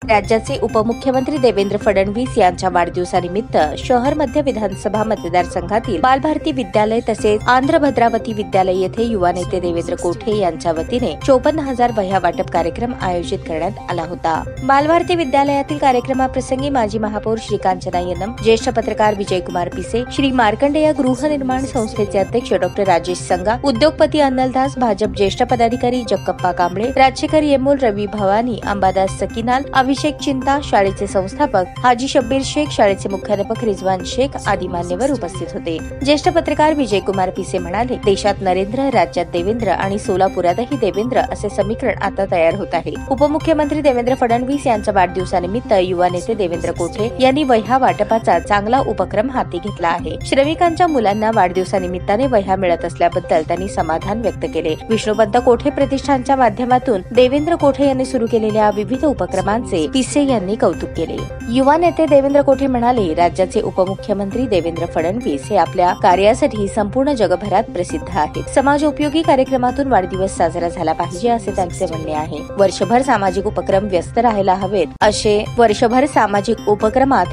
राज्याचे उपमुख्यमंत्री देवेंद्र फडणवीस यांच्या वाढदिवसानिमित्त शहर मध्य विधानसभा मतदारसंघातील बालभारती विद्यालय तसेच आंध्र भद्रावती विद्यालय येथे युवा नेते देवेंद्र कोठे यांच्या वतीने 54,000 वह्या वाटप कार्यक्रम आयोजित करण्यात आला होता। बालभारती विद्यालयातील कार्यक्रमाप्रसंगी माजी महापौर श्री कांचना यनम, ज्येष्ठ पत्रकार विजयकुमार पिसे, श्री मार्कंडेय गृहनिर्माण संस्थेचे अध्यक्ष डॉक्टर राजेश संगा, उद्योगपती अन्नलदास, भाजप ज्येष्ठ पदाधिकारी जगप्पा कांबळे, राजशेखर येमोल, रवी भवानी, अंबादास सकीनाल, अभिषेक चिंता, शाळेचे संस्थापक हाजी शब्बीर शेख, शाळेचे मुख्याध्यापक रिजवान शेख आदी मान्यवर उपस्थित होते। ज्येष्ठ पत्रकार विजयकुमार पिसे म्हणाले, देशात नरेंद्र, राज्यात देवेंद्र आणि सोलापुरातही देवेंद्र असे समीकरण आता तयार होत आहे। उपमुख्यमंत्री देवेंद्र फडणवीस यांच्या वाढदिवसानिमित्त युवा नेते देवेंद्र कोठे यांनी वह्या वाटपाचा चांगला उपक्रम हाती घेतला आहे। श्रमिकांच्या मुलांना वाढदिवसानिमित्ताने वह्या मिळत असल्याबद्दल त्यांनी समाधान व्यक्त केले। विष्णुपंत कोठे प्रतिष्ठानच्या माध्यमातून देवेंद्र कोठे यांनी सुरू केलेल्या विविध उपक्रमांचे पिसे यांनी कौतुक केले। युवा नेते देवेंद्र कोठे म्हणाले, राज्याचे उपमुख्यमंत्री देवेंद्र फडणवीस हे आपल्या कार्यासाठी संपूर्ण जगभरात प्रसिद्ध आहेत। समाजोपयोगी कार्यक्रमातून वाढदिवस साजरा झाला पाहिजे असे त्यांचे म्हणणे आहे। वर्षभर सामाजिक उपक्रमात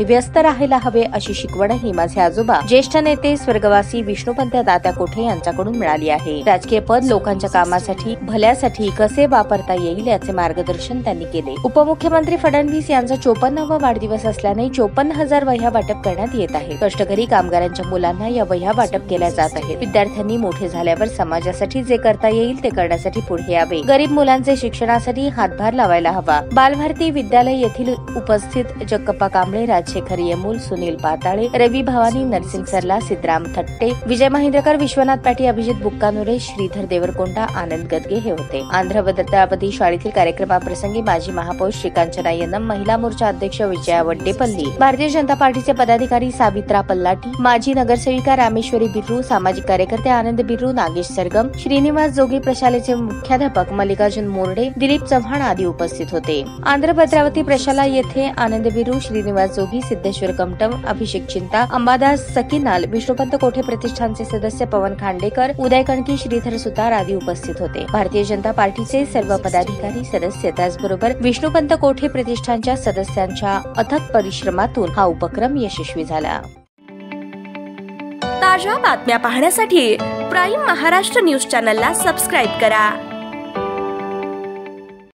व्यस्त राहायला हवे अशी शिकवणही माझे आजोबा ज्येष्ठ नेते स्वर्गवासी विष्णुपंत दादा कोठे यांच्याकडून मिळाली आहे। राजकीय पद लोकांच्या कामासाठी भल्यासाठी कसे वापरता येईल याचे मार्गदर्शन त्यांनी केले। उपमुख्यमंत्री फडणवीस यांचा 54वा वाढदिवस असल्याने 54,000 वह्या वाटप करण्यात येत आहे। कष्टकरी कामगारांच्या मुलांना या वह्या वाटप केल्या जात आहेत। विद्यार्थ्यांनी मोठे झाल्यावर समाजासाठी जे करता येईल ते करण्यासाठी पुढे यावे। गरीब मुलांचे शिक्षणासाठी हातभार लावायला हवा। बालभारती विद्यालय येथील उपस्थित जगप्पा कांबळे, राजशेखर येमूल, सुनील पाताळे, रवी भवानी, नरसिंग सरला, सिद्धराम थट्टे, विजय महेंद्रकर, विश्वनाथ पाटी, अभिजित बुक्कानुरे, श्रीधर देवरकोंडा, आनंद गदगे हे होते। आंध्र भद्रावती शाळेतील कार्यक्रमाप्रसंगी माजी महापौर श्री कांचना यनम, महिला मोर्चा अध्यक्ष विजया वड्डेपल्ली, भारतीय जनता पार्टीचे पदाधिकारी सावित्रा पल्लाटी, माजी नगरसेविका रामेश्वरी बिर्रू, सामाजिक कार्यकर्ते आनंद बिर्रू, नागेश सरगम, श्रीनिवास जोगी, प्रशालेचे मुख्याध्यापक मल्लिकार्जुन मोर्डे, दिलीप चव्हाण आदी उपस्थित होते। आंध्र भद्रावती प्रशाला येथे आनंद बिर्रू, श्रीनिवास जोगी, सिद्धेश्वर कमटम, अभिषेक चिंता, अंबादास सकीनाल, विष्णुपंत कोठे प्रतिष्ठानचे सदस्य पवन खांडेकर, उदय कणकी, श्रीधर सुतार आदी उपस्थित होते। भारतीय जनता पार्टीचे सर्व पदाधिकारी सदस्य त्याचबरोबर विष्णुपंत कोठे प्रतिष्ठानच्या सदस्यांच्या अथक परिश्रमातून हा उपक्रम यशस्वी झाला। ताज्या बातम्या पाहण्यासाठी प्राईम महाराष्ट्र न्यूज चॅनलला सबस्क्राईब करा।